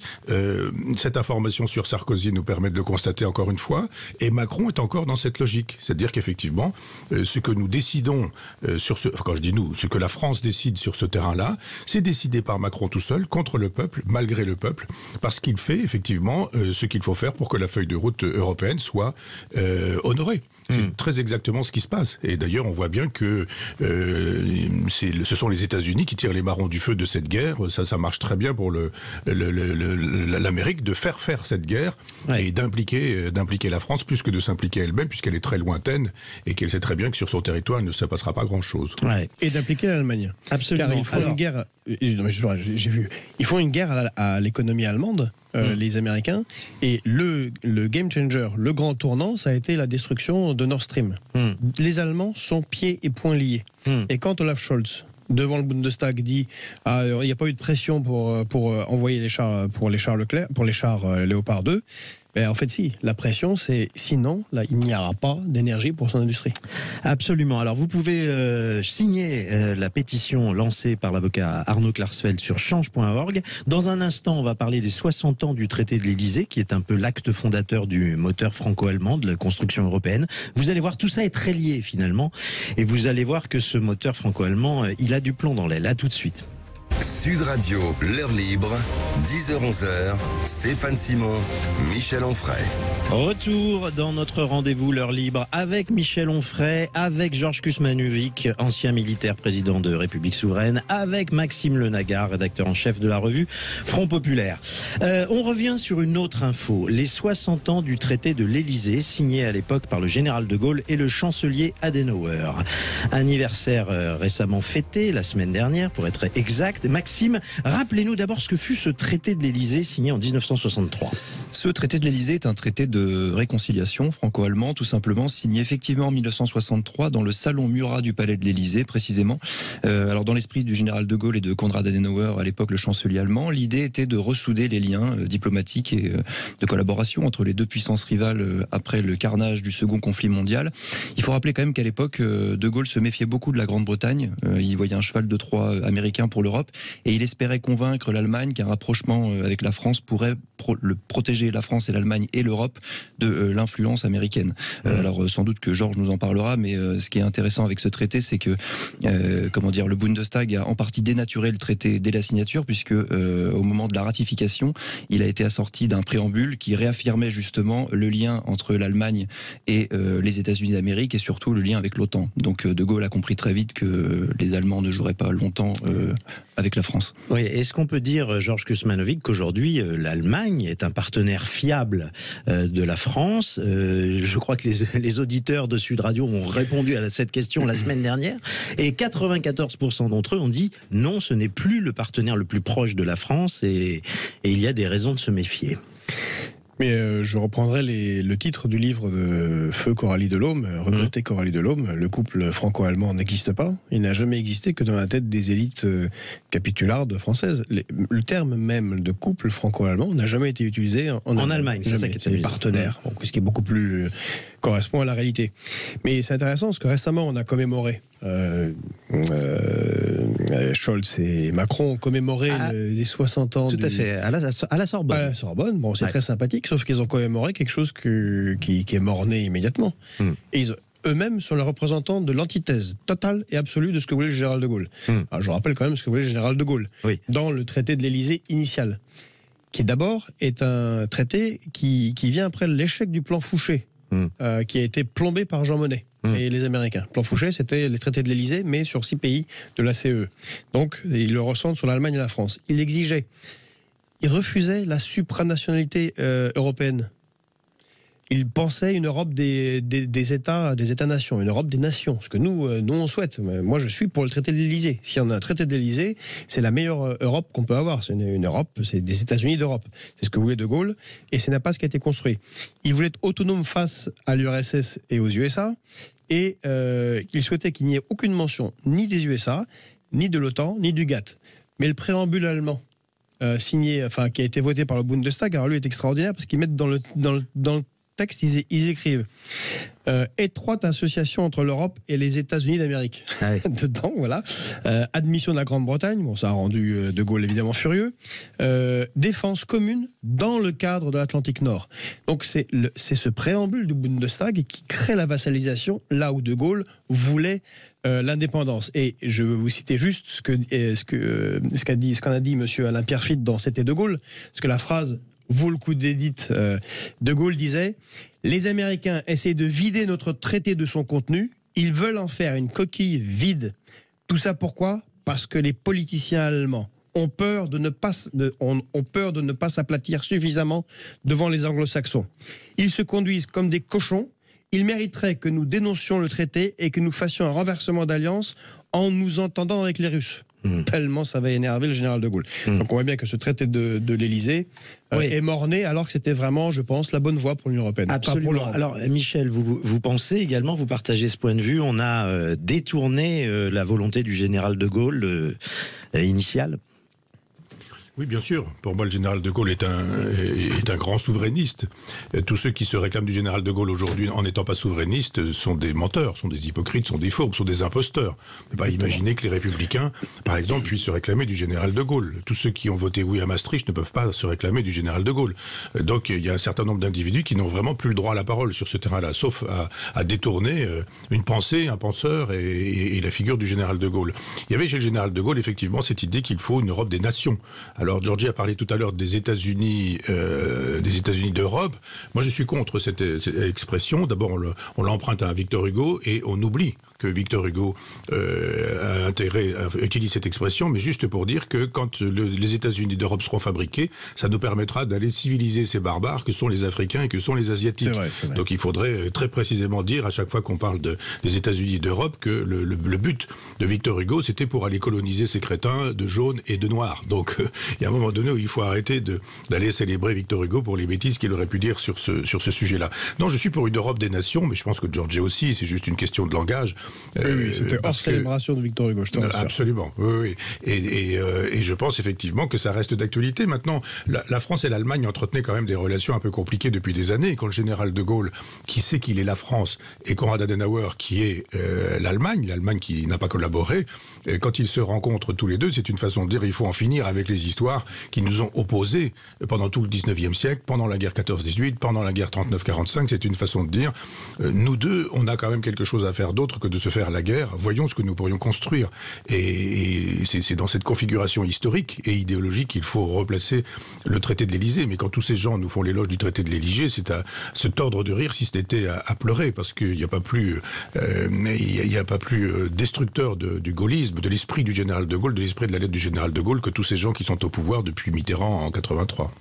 cette information sur Sarkozy nous permet de le constater encore une fois, et Macron est encore dans cette logique, c'est-à-dire qu'effectivement, ce que nous décidons quand je dis nous, ce que la France décide sur ce terrain-là, c'est décidé par Macron tout seul, contre le peuple, malgré le peuple, parce qu'il fait effectivement ce qu'il faut faire pour que la feuille de route européenne soit honorée. C'est très exactement ce qui se passe, et d'ailleurs on voit bien que ce sont les États-Unis qui tirent les marrons du feu de cette guerre. Ça marche très bien pour l'Amérique de faire cette guerre et d'impliquer la France plus que de s'impliquer elle-même, puisqu'elle est très lointaine et qu'elle sait très bien que sur son territoire il ne se passera pas grand-chose. Et d'impliquer l'Allemagne. Absolument. Car ils font une guerre. J'ai vu. Ils font une guerre à l'économie allemande, les Américains, et le game changer, le grand tournant, ça a été la destruction de Nord Stream. Les Allemands sont pieds et poings liés. Et quand Olaf Scholz, devant le Bundestag, dit il n'y a pas eu de pression pour envoyer les chars Leclerc, pour les chars Léopard 2. Ben, en fait, si. La pression, c'est sinon, là, il n'y aura pas d'énergie pour son industrie. Absolument. Alors, vous pouvez signer la pétition lancée par l'avocat Arnaud Klarsfeld sur change.org. Dans un instant, on va parler des 60 ans du traité de l'Élysée, qui est un peu l'acte fondateur du moteur franco-allemand de la construction européenne. Vous allez voir, tout ça est très lié, finalement. Et vous allez voir que ce moteur franco-allemand, il a du plomb dans l'aile. À tout de suite. Sud Radio, l'heure libre, 10h-11h, Stéphane Simon, Michel Onfray. Retour dans notre rendez-vous l'heure libre avec Michel Onfray, avec Georges Kuzmanovic, ancien militaire président de République Souveraine, avec Maxime Lenagar, rédacteur en chef de la revue Front Populaire. On revient sur une autre info, les 60 ans du traité de l'Élysée, signé à l'époque par le général de Gaulle et le chancelier Adenauer. Anniversaire récemment fêté, la semaine dernière pour être exact. Maxime, rappelez-nous d'abord ce que fut ce traité de l'Élysée signé en 1963. Ce traité de l'Élysée est un traité de réconciliation franco-allemand, tout simplement, signé effectivement en 1963 dans le salon Murat du palais de l'Élysée, précisément. Alors dans l'esprit du général de Gaulle et de Konrad Adenauer, à l'époque le chancelier allemand, l'idée était de ressouder les liens diplomatiques et de collaboration entre les deux puissances rivales après le carnage du second conflit mondial. Il faut rappeler quand même qu'à l'époque, de Gaulle se méfiait beaucoup de la Grande-Bretagne. Il voyait un cheval de Troie américain pour l'Europe et il espérait convaincre l'Allemagne qu'un rapprochement avec la France pourrait le protéger protéger la France et l'Allemagne et l'Europe de l'influence américaine. Alors sans doute que Georges nous en parlera, mais ce qui est intéressant avec ce traité, c'est que le Bundestag a en partie dénaturé le traité dès la signature, puisque au moment de la ratification, il a été assorti d'un préambule qui réaffirmait justement le lien entre l'Allemagne et les États-Unis d'Amérique, et surtout le lien avec l'OTAN. Donc De Gaulle a compris très vite que les Allemands ne joueraient pas longtemps avec la France. Oui, est-ce qu'on peut dire, Georges Kuzmanovic, qu'aujourd'hui l'Allemagne est un partenaire fiable de la France? Je crois que les auditeurs de Sud Radio ont répondu à cette question la semaine dernière, et 94% d'entre eux ont dit non, ce n'est plus le partenaire le plus proche de la France, et il y a des raisons de se méfier. Mais je reprendrai le titre du livre de Feu Coralie Delhomme, regretté Coralie Delhomme. Le couple franco-allemand n'existe pas. Il n'a jamais existé que dans la tête des élites capitulardes françaises. Le terme même de couple franco-allemand n'a jamais été utilisé en Allemagne. C'est ça qui est partenaire, ce qui est beaucoup plus correspond à la réalité. Mais c'est intéressant parce que récemment on a commémoré. Scholz et Macron ont commémoré les 60 ans. Tout à fait, à la Sorbonne. À la Sorbonne, bon, c'est très sympathique, sauf qu'ils ont commémoré quelque chose qui est mort-né immédiatement. Et eux-mêmes sont les représentants de l'antithèse totale et absolue de ce que voulait le général de Gaulle. Alors, je rappelle quand même ce que voulait le général de Gaulle dans le traité de l'Élysée initial, qui d'abord est un traité qui vient après l'échec du plan Fouché, qui a été plombé par Jean Monnet et les Américains. Le plan Fouché, c'était les traités de l'Élysée, mais sur 6 pays de la CE. Donc, ils le ressentent sur l'Allemagne et la France. Il refusait la supranationalité européenne. Il pensait une Europe des États-nations, une Europe des nations, ce que nous on souhaite. Moi, je suis pour le traité de l'Élysée. Si on a un traité de l'Élysée, c'est la meilleure Europe qu'on peut avoir. C'est une Europe, c'est des États-Unis d'Europe. C'est ce que voulait De Gaulle, et ce n'est pas ce qui a été construit. Il voulait être autonome face à l'URSS et aux USA, et il souhaitait qu'il n'y ait aucune mention ni des USA, ni de l'OTAN, ni du GATT. Mais le préambule allemand, qui a été voté par le Bundestag, alors lui est extraordinaire parce qu'ils mettent dans le texte, ils écrivent étroite association entre l'Europe et les États-Unis d'Amérique. Dedans, voilà. Admission de la Grande-Bretagne, bon, ça a rendu De Gaulle évidemment furieux. Défense commune dans le cadre de l'Atlantique Nord. Donc c'est ce préambule du Bundestag qui crée la vassalisation là où De Gaulle voulait l'indépendance. Et je vais vous citer juste ce qu'en a dit monsieur Alain Pierrefitte dans C'était De Gaulle, parce que la phrase vaut le coup d'édite. De Gaulle disait « Les Américains essaient de vider notre traité de son contenu, ils veulent en faire une coquille vide. Tout ça pourquoi ? Parce que les politiciens allemands ont peur de ne pas s'aplatir suffisamment devant les anglo-saxons. Ils se conduisent comme des cochons. Ils mériteraient que nous dénoncions le traité et que nous fassions un renversement d'alliance en nous entendant avec les Russes. » Tellement ça va énerver le général de Gaulle. Donc on voit bien que ce traité de l'Élysée est mort-né, alors que c'était vraiment, je pense, la bonne voie pour l'Union européenne. Absolument. Alors Michel, vous pensez également, vous partagez ce point de vue, on a détourné la volonté du général de Gaulle initiale? Oui, bien sûr. Pour moi, le général de Gaulle est un grand souverainiste. Tous ceux qui se réclament du général de Gaulle aujourd'hui en n'étant pas souverainistes sont des menteurs, sont des hypocrites, sont des fourbes, sont des imposteurs. On ne peut pas imaginer que les républicains, par exemple, puissent se réclamer du général de Gaulle. Tous ceux qui ont voté oui à Maastricht ne peuvent pas se réclamer du général de Gaulle. Donc il y a un certain nombre d'individus qui n'ont vraiment plus le droit à la parole sur ce terrain-là, sauf à détourner une pensée, un penseur et la figure du général de Gaulle. Il y avait chez le général de Gaulle effectivement cette idée qu'il faut une Europe des nations. Alors Georgie a parlé tout à l'heure des États-Unis d'Europe. Moi je suis contre cette expression. D'abord on l'emprunte à Victor Hugo et on oublie que Victor Hugo utilise cette expression, mais juste pour dire que quand les États-Unis d'Europe seront fabriqués, ça nous permettra d'aller civiliser ces barbares que sont les Africains et que sont les Asiatiques. C'est vrai. Donc il faudrait très précisément dire à chaque fois qu'on parle des États-Unis d'Europe que le but de Victor Hugo, c'était pour aller coloniser ces crétins de jaune et de noir. Donc il y a un moment donné où il faut arrêter d'aller célébrer Victor Hugo pour les bêtises qu'il aurait pu dire sur ce sujet-là. Non, je suis pour une Europe des nations, mais je pense que Georgie aussi, c'est juste une question de langage. Oui, c'était hors célébration de Victor Hugo, je t'en rassure. Absolument, oui. Et je pense effectivement que ça reste d'actualité. Maintenant, la France et l'Allemagne entretenaient quand même des relations un peu compliquées depuis des années. Quand le général de Gaulle, qui sait qu'il est la France, et Konrad Adenauer, qui est l'Allemagne qui n'a pas collaboré, quand ils se rencontrent tous les deux, c'est une façon de dire il faut en finir avec les histoires qui nous ont opposés pendant tout le 19e siècle, pendant la guerre 14-18, pendant la guerre 39-45. C'est une façon de dire nous deux, on a quand même quelque chose à faire d'autre que de se faire la guerre. Voyons ce que nous pourrions construire. Et c'est dans cette configuration historique et idéologique qu'il faut replacer le traité de l'Élysée. Mais quand tous ces gens nous font l'éloge du traité de l'Élysée, c'est à se tordre de rire si c'était à pleurer, parce qu'il n'y a pas plus, destructeur du gaullisme, de l'esprit du général de Gaulle, de l'esprit de la lettre du général de Gaulle, que tous ces gens qui sont au pouvoir depuis Mitterrand en 83.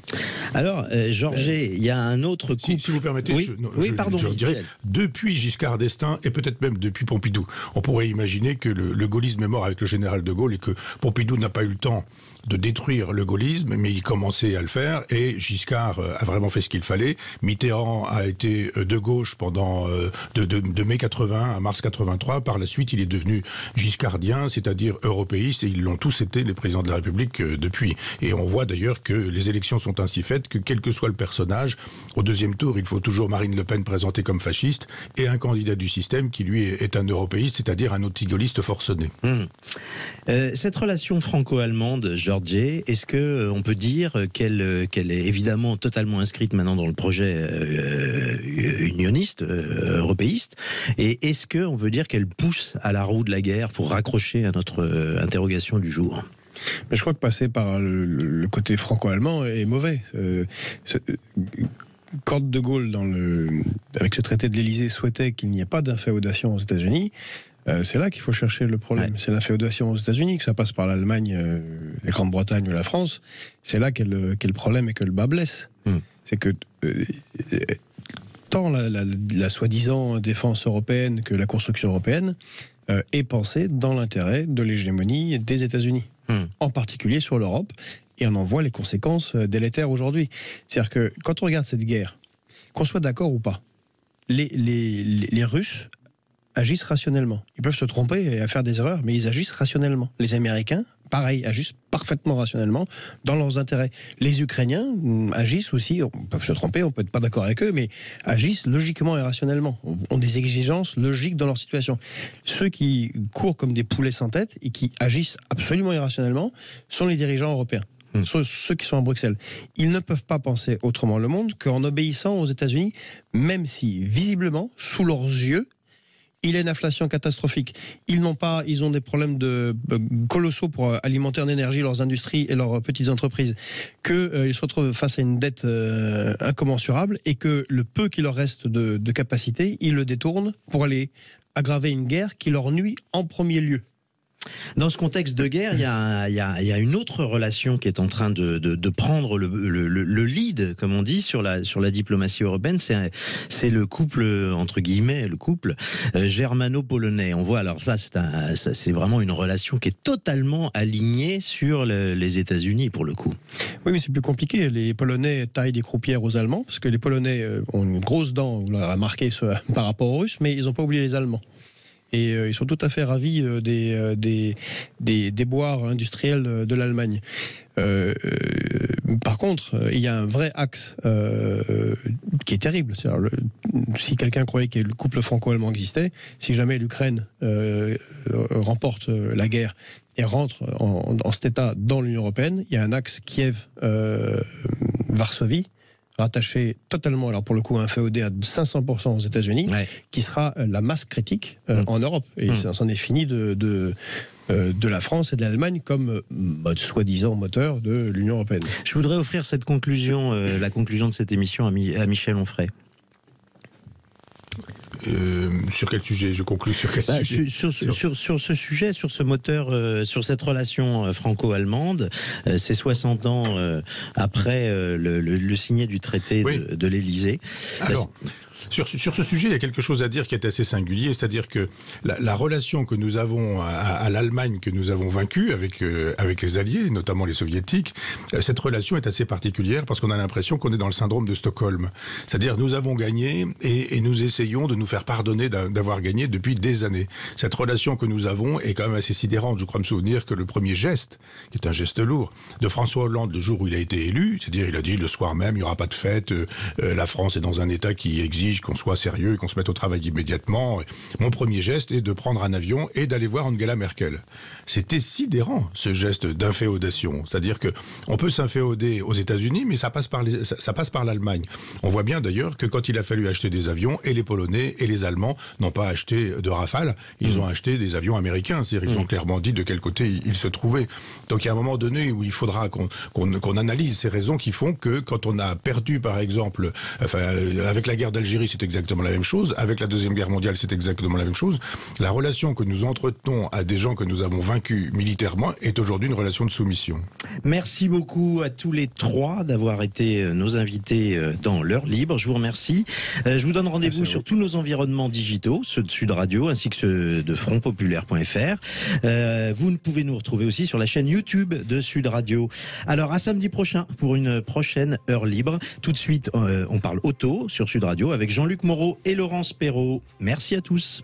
Alors, Georges, il y a un autre couple... Si vous permettez, pardon, je dirais, depuis Giscard d'Estaing et peut-être même depuis Pompidou, on pourrait imaginer que le gaullisme est mort avec le général de Gaulle et que Pompidou n'a pas eu le temps de détruire le gaullisme, mais il commençait à le faire, et Giscard a vraiment fait ce qu'il fallait. Mitterrand a été de gauche pendant de mai 80 à mars 83. Par la suite, il est devenu giscardien, c'est-à-dire européiste, et ils l'ont tous été, les présidents de la République, depuis. Et on voit d'ailleurs que les élections sont ainsi faites que, quel que soit le personnage, au deuxième tour, il faut toujours Marine Le Pen présentée comme fasciste, et un candidat du système qui, lui, est un européiste, c'est-à-dire un anti-gaulliste forcené. Cette relation franco-allemande, Georges, est-ce qu'on peut dire qu'elle est évidemment totalement inscrite maintenant dans le projet unioniste, européiste, et est-ce qu'on peut dire qu'elle pousse à la roue de la guerre pour raccrocher à notre interrogation du jour ? Mais je crois que passer par le côté franco-allemand est mauvais. Quand de Gaulle, avec ce traité de l'Élysée, souhaitait qu'il n'y ait pas d'inféodation aux États-Unis, c'est là qu'il faut chercher le problème. Ouais. C'est l'inféodation aux États-Unis, que ça passe par l'Allemagne, la Grande-Bretagne ou la France. C'est là qu'est le problème et que le bas blesse. C'est que tant la soi-disant défense européenne que la construction européenne est pensée dans l'intérêt de l'hégémonie des États-Unis, en particulier sur l'Europe. Et on en voit les conséquences délétères aujourd'hui. C'est-à-dire que quand on regarde cette guerre, qu'on soit d'accord ou pas, les Russes agissent rationnellement. Ils peuvent se tromper et faire des erreurs, mais ils agissent rationnellement. Les Américains, pareil, agissent parfaitement rationnellement dans leurs intérêts. Les Ukrainiens agissent aussi, on peut se tromper, on peut être pas d'accord avec eux, mais agissent logiquement et rationnellement, ont des exigences logiques dans leur situation. Ceux qui courent comme des poulets sans tête et qui agissent absolument irrationnellement sont les dirigeants européens. Ceux qui sont à Bruxelles. Ils ne peuvent pas penser autrement le monde qu'en obéissant aux États-Unis, même si, visiblement, sous leurs yeux, il y a une inflation catastrophique. Ils ont des problèmes colossaux pour alimenter en énergie leurs industries et leurs petites entreprises. Qu'ils se retrouvent face à une dette incommensurable et que le peu qui leur reste de capacité, ils le détournent pour aller aggraver une guerre qui leur nuit en premier lieu. Dans ce contexte de guerre, il y a une autre relation qui est en train de prendre le lead, comme on dit, sur la diplomatie européenne. C'est le couple, entre guillemets, germano-polonais. On voit, alors ça, c'est vraiment une relation qui est totalement alignée sur les États-Unis, pour le coup. Oui, mais c'est plus compliqué. Les Polonais taillent des croupières aux Allemands, parce que les Polonais ont une grosse dent, vous l'avez remarqué, par rapport aux Russes, mais ils n'ont pas oublié les Allemands. Et ils sont tout à fait ravis des déboires industriels de l'Allemagne. Par contre, il y a un vrai axe qui est terrible. Si quelqu'un croyait que le couple franco-allemand existait, si jamais l'Ukraine remporte la guerre et rentre en cet état dans l'Union européenne, il y a un axe Kiev-Varsovie, rattaché totalement, alors pour le coup, inféodé à 500% aux États-Unis, qui sera la masse critique en Europe. Et ça s'en est fini de la France et de l'Allemagne comme soi-disant moteur de l'Union européenne. Je voudrais offrir cette conclusion, la conclusion de cette émission à Michel Onfray. Sur quel sujet je conclus sur quel sujet sur ce sujet, sur ce moteur, sur cette relation franco-allemande, c'est 60 ans après le signé du traité de l'Élysée. Alors, Sur ce sujet, il y a quelque chose à dire qui est assez singulier, c'est-à-dire que la relation que nous avons à l'Allemagne, que nous avons vaincue avec les Alliés, notamment les Soviétiques, cette relation est assez particulière parce qu'on a l'impression qu'on est dans le syndrome de Stockholm. C'est-à-dire nous avons gagné et nous essayons de nous faire pardonner d'avoir gagné depuis des années. Cette relation que nous avons est quand même assez sidérante. Je crois me souvenir que le premier geste, qui est un geste lourd, de François Hollande le jour où il a été élu, c'est-à-dire il a dit le soir même, il n'y aura pas de fête, la France est dans un état qui exige qu'on soit sérieux et qu'on se mette au travail immédiatement. Mon premier geste est de prendre un avion et d'aller voir Angela Merkel. C'était sidérant, ce geste d'inféodation. C'est-à-dire qu'on peut s'inféoder aux États-Unis, mais ça passe par l'Allemagne. On voit bien d'ailleurs que quand il a fallu acheter des avions, et les Polonais et les Allemands n'ont pas acheté de Rafale, ils ont acheté des avions américains. C'est-à-dire ils ont clairement dit de quel côté ils se trouvaient. Donc il y a un moment donné où il faudra qu'on analyse ces raisons qui font que quand on a perdu, par exemple, avec la guerre d'Algérie, c'est exactement la même chose. Avec la Deuxième Guerre mondiale, c'est exactement la même chose. La relation que nous entretenons à des gens que nous avons vaincus militairement est aujourd'hui une relation de soumission. Merci beaucoup à tous les trois d'avoir été nos invités dans l'heure libre. Je vous remercie. Je vous donne rendez-vous sur tous nos environnements digitaux, ceux de Sud Radio ainsi que ceux de frontpopulaire.fr. Vous pouvez nous retrouver aussi sur la chaîne YouTube de Sud Radio. Alors à samedi prochain pour une prochaine heure libre. Tout de suite, on parle auto sur Sud Radio avec Jean-Luc Moreau et Laurence Perrault. Merci à tous.